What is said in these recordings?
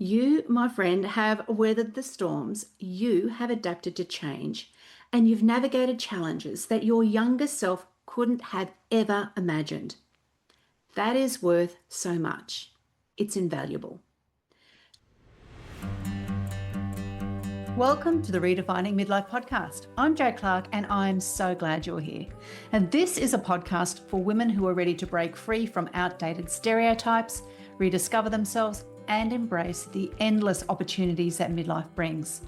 You, my friend, have weathered the storms, you have adapted to change, and you've navigated challenges that your younger self couldn't have ever imagined. That is worth so much. It's invaluable. Welcome to the Redefining Midlife podcast. I'm Jo Clark and I'm so glad you're here. And this is a podcast for women who are ready to break free from outdated stereotypes, rediscover themselves, and embrace the endless opportunities that midlife brings.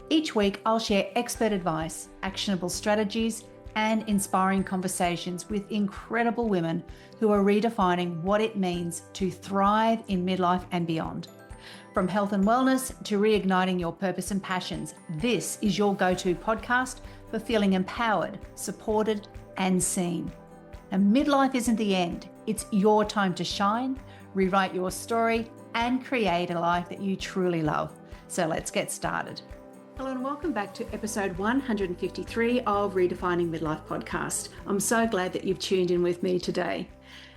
Each week, I'll share expert advice, actionable strategies, and inspiring conversations with incredible women who are redefining what it means to thrive in midlife and beyond. From health and wellness to reigniting your purpose and passions, this is your go-to podcast for feeling empowered, supported, and seen. And midlife isn't the end. It's your time to shine, rewrite your story, and create a life that you truly love. So let's get started. Hello and welcome back to episode 153 of Redefining Midlife podcast. I'm so glad that you've tuned in with me today.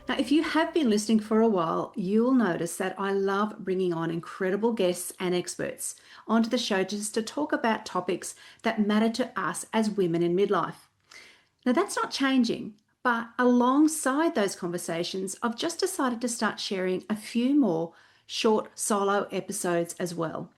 Now, if you have been listening for a while, you'll notice that I love bringing on incredible guests and experts onto the show just to talk about topics that matter to us as women in midlife. Now, that's not changing, but alongside those conversations, I've just decided to start sharing a few more short solo episodes as well.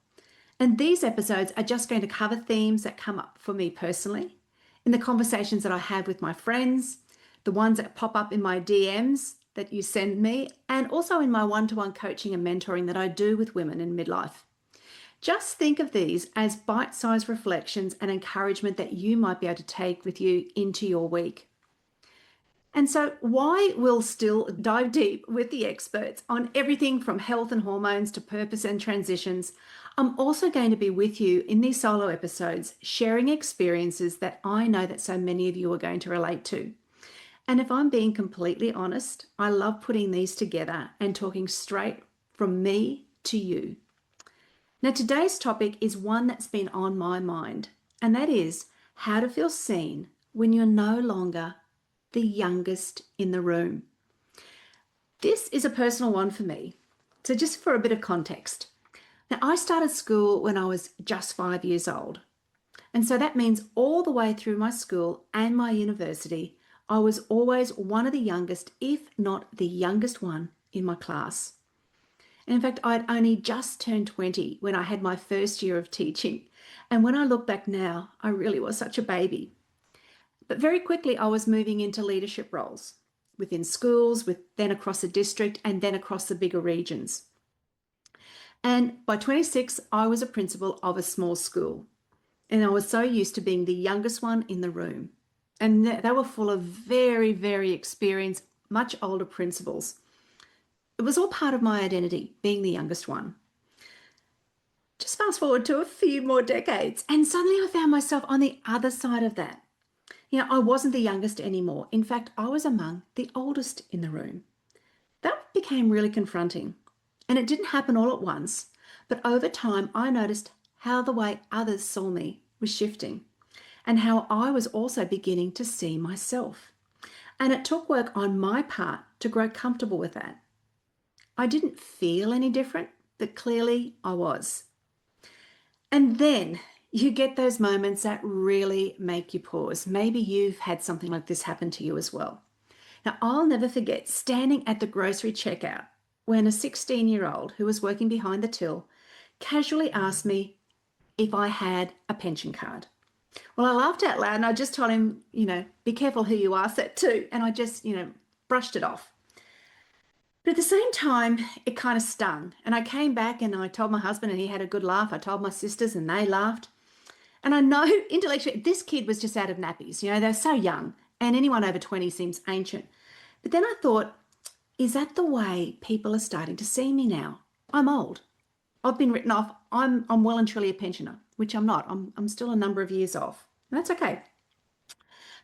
And these episodes are just going to cover themes that come up for me personally, in the conversations that I have with my friends, the ones that pop up in my DMs that you send me, and also in my one-to-one coaching and mentoring that I do with women in midlife. Just think of these as bite-sized reflections and encouragement that you might be able to take with you into your week. And so why we'll still dive deep with the experts on everything from health and hormones to purpose and transitions, I'm also going to be with you in these solo episodes, sharing experiences that I know that so many of you are going to relate to. And if I'm being completely honest, I love putting these together and talking straight from me to you. Now, today's topic is one that's been on my mind, and that is how to feel seen when you're no longer the youngest in the room. This is a personal one for me. So just for a bit of context. Now, I started school when I was just 5 years old. And so that means all the way through my school and my university, I was always one of the youngest, if not the youngest one in my class. And in fact, I'd only just turned 20 when I had my first year of teaching. And when I look back now, I really was such a baby. But very quickly, I was moving into leadership roles within schools, then across the district, and then across the bigger regions. And by 26, I was a principal of a small school. And I was so used to being the youngest one in the room. And they were full of very, very experienced, much older principals. It was all part of my identity, being the youngest one. Just fast forward to a few more decades, and suddenly I found myself on the other side of that. I wasn't the youngest anymore. In fact, I was among the oldest in the room. That became really confronting. And it didn't happen all at once, but over time, I noticed how the way others saw me was shifting and how I was also beginning to see myself. And it took work on my part to grow comfortable with that. I didn't feel any different, but clearly I was. And then you get those moments that really make you pause. Maybe you've had something like this happen to you as well. Now, I'll never forget standing at the grocery checkout when a 16-year-old who was working behind the till casually asked me if I had a pension card. Well, I laughed out loud and I just told him, be careful who you ask that to. And I just, brushed it off. But at the same time, it kind of stung. And I came back and I told my husband and he had a good laugh. I told my sisters and they laughed. And I know intellectually, this kid was just out of nappies. They're so young and anyone over 20 seems ancient. But then I thought, is that the way people are starting to see me now? I'm old. I've been written off. I'm well and truly a pensioner, which I'm not. I'm still a number of years off. And that's okay.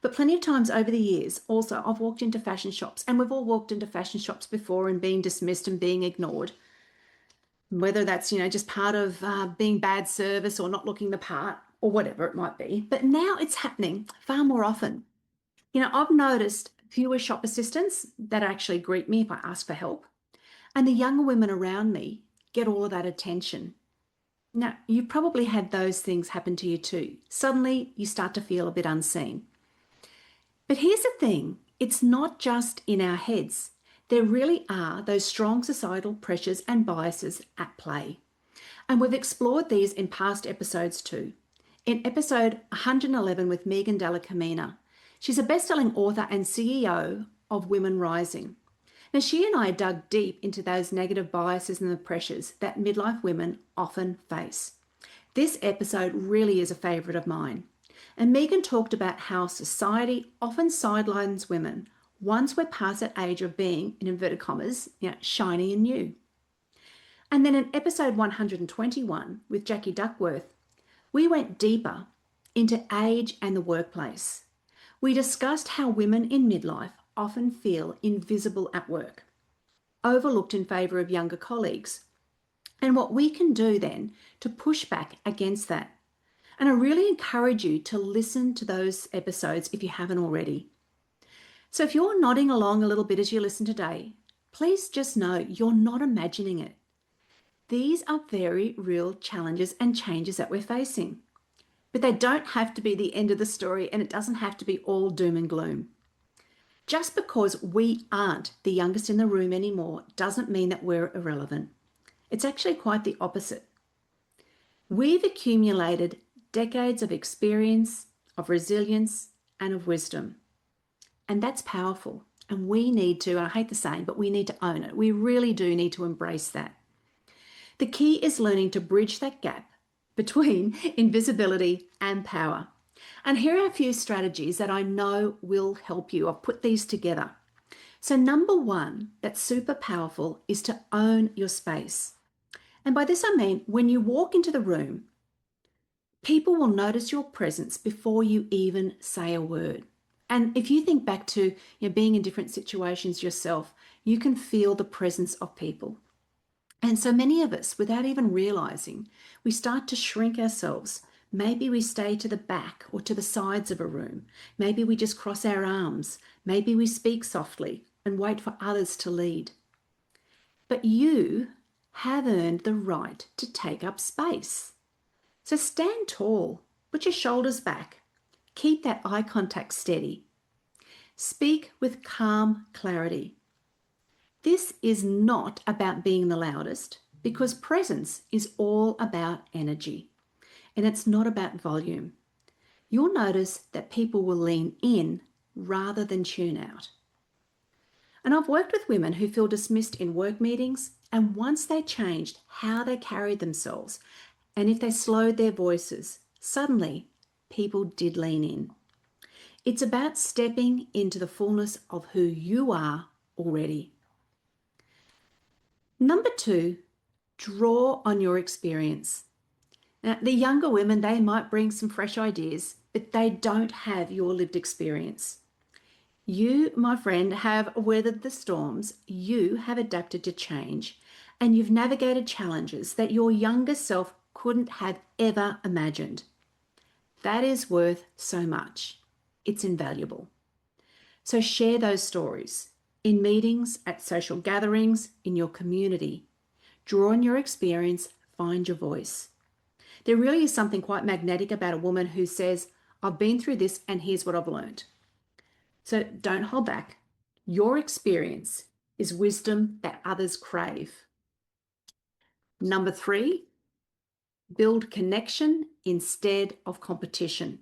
But plenty of times over the years, also, I've walked into fashion shops, and we've all walked into fashion shops before and being dismissed and being ignored. Whether that's, just part of being bad service or not looking the part or whatever it might be. But now it's happening far more often. I've noticed fewer shop assistants that actually greet me if I ask for help. And the younger women around me get all of that attention. Now, you probably had those things happen to you too. Suddenly, you start to feel a bit unseen. But here's the thing, it's not just in our heads. There really are those strong societal pressures and biases at play. And we've explored these in past episodes too. In episode 111 with Megan Della Camina, she's a best-selling author and CEO of Women Rising. Now, she and I dug deep into those negative biases and the pressures that midlife women often face. This episode really is a favourite of mine. And Megan talked about how society often sidelines women once we're past that age of being, in inverted commas, shiny and new. And then in episode 121 with Jackie Duckworth, we went deeper into age and the workplace. We discussed how women in midlife often feel invisible at work, overlooked in favour of younger colleagues, and what we can do then to push back against that. And I really encourage you to listen to those episodes if you haven't already. So if you're nodding along a little bit as you listen today, please just know you're not imagining it. These are very real challenges and changes that we're facing. But they don't have to be the end of the story, and it doesn't have to be all doom and gloom. Just because we aren't the youngest in the room anymore doesn't mean that we're irrelevant. It's actually quite the opposite. We've accumulated decades of experience, of resilience, and of wisdom. And that's powerful. And we need to, and I hate the saying, but we need to own it. We really do need to embrace that. The key is learning to bridge that gap between invisibility and power. And here are a few strategies that I know will help you. I've put these together. So number one, that's super powerful, is to own your space. And by this I mean, when you walk into the room, people will notice your presence before you even say a word. And if you think back to being in different situations yourself, you can feel the presence of people. And so many of us, without even realizing, we start to shrink ourselves. Maybe we stay to the back or to the sides of a room. Maybe we just cross our arms. Maybe we speak softly and wait for others to lead. But you have earned the right to take up space. So stand tall, put your shoulders back, keep that eye contact steady. Speak with calm clarity. This is not about being the loudest, because presence is all about energy, and it's not about volume. You'll notice that people will lean in rather than tune out. And I've worked with women who feel dismissed in work meetings, and once they changed how they carried themselves, and if they slowed their voices, suddenly people did lean in. It's about stepping into the fullness of who you are already. Number two, draw on your experience. Now, the younger women, they might bring some fresh ideas, but they don't have your lived experience. You, my friend, have weathered the storms, you have adapted to change, and you've navigated challenges that your younger self couldn't have ever imagined. That is worth so much. It's invaluable. So share those stories in meetings, at social gatherings, in your community. Draw on your experience, find your voice. There really is something quite magnetic about a woman who says, I've been through this and here's what I've learned. So don't hold back. Your experience is wisdom that others crave. Number three, build connection instead of competition.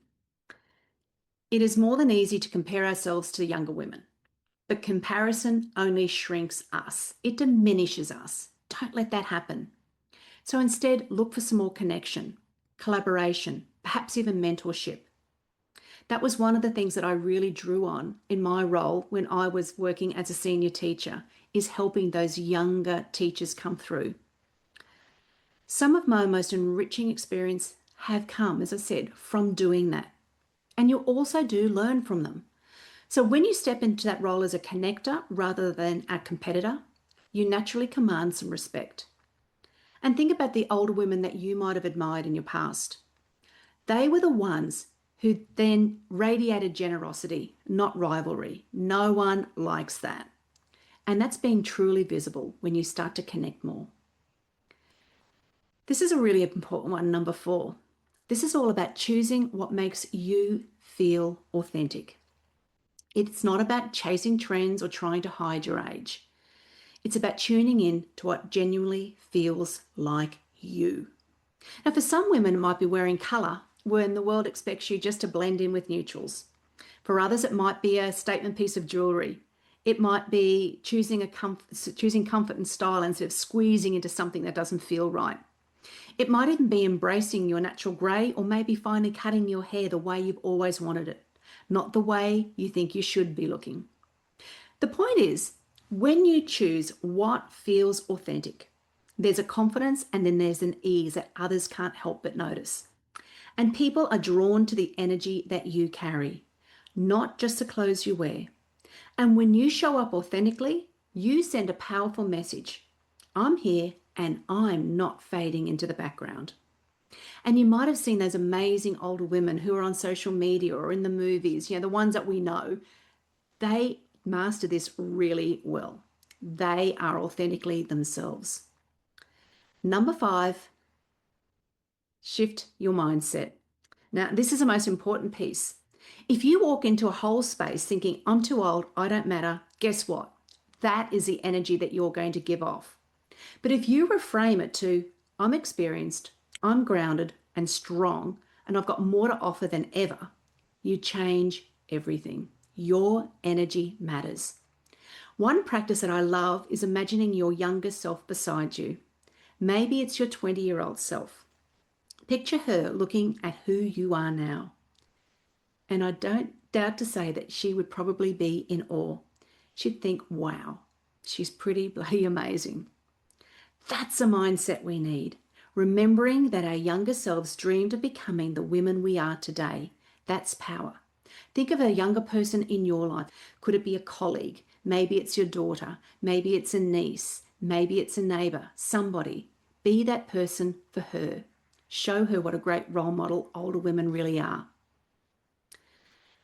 It is more than easy to compare ourselves to younger women, but comparison only shrinks us. It diminishes us. Don't let that happen. So instead, look for some more connection, collaboration, perhaps even mentorship. That was one of the things that I really drew on in my role when I was working as a senior teacher, is helping those younger teachers come through. Some of my most enriching experience have come, as I said, from doing that. And you also do learn from them. So when you step into that role as a connector rather than a competitor, you naturally command some respect. And think about the older women that you might have admired in your past. They were the ones who then radiated generosity, not rivalry. No one likes that. And that's being truly visible when you start to connect more. This is a really important one, number 4. This is all about choosing what makes you feel authentic. It's not about chasing trends or trying to hide your age. It's about tuning in to what genuinely feels like you. Now, for some women, it might be wearing colour when the world expects you just to blend in with neutrals. For others, it might be a statement piece of jewellery. It might be choosing comfort and style instead of squeezing into something that doesn't feel right. It might even be embracing your natural grey, or maybe finally cutting your hair the way you've always wanted it, not the way you think you should be looking. The point is, when you choose what feels authentic, there's a confidence and then there's an ease that others can't help but notice. And people are drawn to the energy that you carry, not just the clothes you wear. And when you show up authentically, you send a powerful message. I'm here and I'm not fading into the background. And you might have seen those amazing older women who are on social media or in the movies, the ones that we know. They master this really well. They are authentically themselves. Number 5, shift your mindset. Now, this is the most important piece. If you walk into a whole space thinking, I'm too old, I don't matter, guess what? That is the energy that you're going to give off. But if you reframe it to, I'm experienced, I'm grounded and strong, and I've got more to offer than ever, you change everything. Your energy matters. One practice that I love is imagining your younger self beside you. Maybe it's your 20-year-old self. Picture her looking at who you are now. And I don't doubt to say that she would probably be in awe. She'd think, wow, she's pretty bloody amazing. That's a mindset we need. Remembering that our younger selves dreamed of becoming the women we are today. That's power. Think of a younger person in your life. Could it be a colleague? Maybe it's your daughter. Maybe it's a niece. Maybe it's a neighbour. Somebody. Be that person for her. Show her what a great role model older women really are.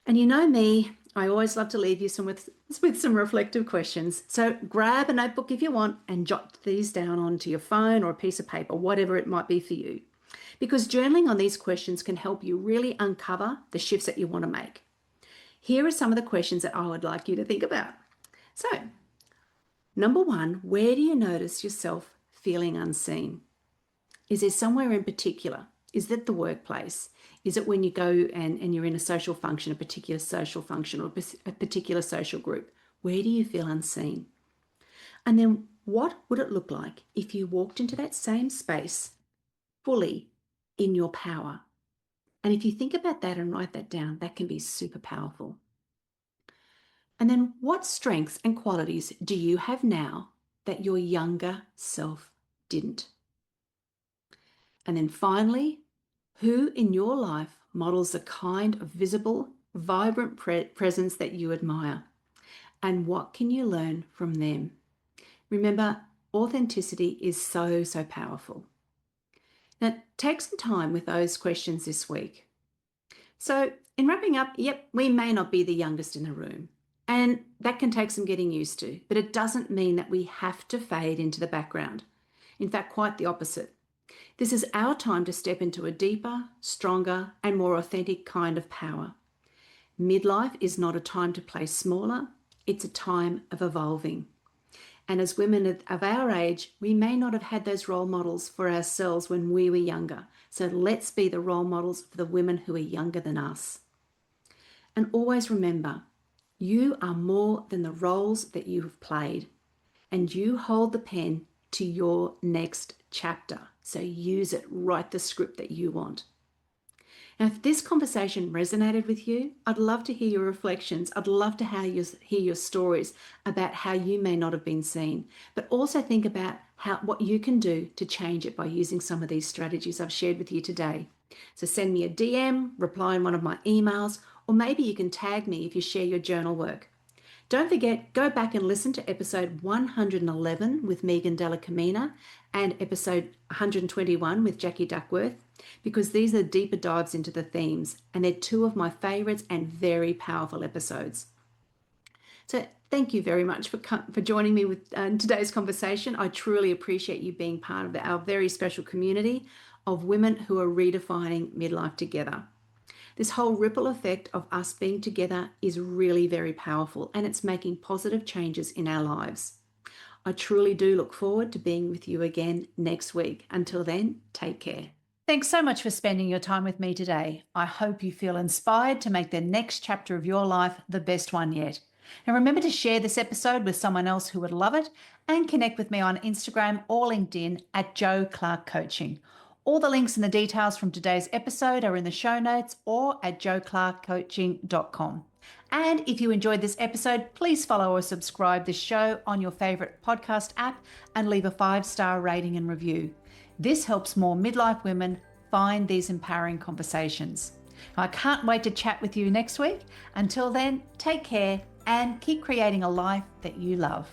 And you know me, I always love to leave you with some reflective questions. So grab a notebook if you want and jot these down onto your phone or a piece of paper, whatever it might be for you. Because journaling on these questions can help you really uncover the shifts that you want to make. Here are some of the questions that I would like you to think about. So, number 1, where do you notice yourself feeling unseen? Is there somewhere in particular? Is it the workplace? Is it when you go and you're in a social function, a particular social function or a particular social group? Where do you feel unseen? And then what would it look like if you walked into that same space fully in your power? And if you think about that and write that down, that can be super powerful. And then what strengths and qualities do you have now that your younger self didn't? And then finally, who in your life models the kind of visible, vibrant presence that you admire? And what can you learn from them? Remember, authenticity is so, so powerful. Now, take some time with those questions this week. So, in wrapping up, yep, we may not be the youngest in the room, and that can take some getting used to, but it doesn't mean that we have to fade into the background. In fact, quite the opposite. This is our time to step into a deeper, stronger, and more authentic kind of power. Midlife is not a time to play smaller, it's a time of evolving. And as women of our age, we may not have had those role models for ourselves when we were younger. So let's be the role models for the women who are younger than us. And always remember, you are more than the roles that you have played, and you hold the pen to your next chapter. So use it, write the script that you want. Now, if this conversation resonated with you, I'd love to hear your reflections. I'd love to hear your stories about how you may not have been seen, but also think about what you can do to change it by using some of these strategies I've shared with you today. So send me a DM, reply in one of my emails, or maybe you can tag me if you share your journal work. Don't forget, go back and listen to episode 111 with Megan Della Camina and episode 121 with Jackie Duckworth, because these are deeper dives into the themes, and they're two of my favorites and very powerful episodes. So thank you very much for joining me with today's conversation. I truly appreciate you being part of our very special community of women who are redefining midlife together. This whole ripple effect of us being together is really very powerful, and it's making positive changes in our lives. I truly do look forward to being with you again next week. Until then, take care. Thanks so much for spending your time with me today. I hope you feel inspired to make the next chapter of your life the best one yet. And remember to share this episode with someone else who would love it, and connect with me on Instagram or LinkedIn at Jo Clark Coaching. All the links and the details from today's episode are in the show notes or at joclarkcoaching.com. And if you enjoyed this episode, please follow or subscribe this show on your favorite podcast app and leave a 5-star rating and review. This helps more midlife women find these empowering conversations. I can't wait to chat with you next week. Until then, take care and keep creating a life that you love.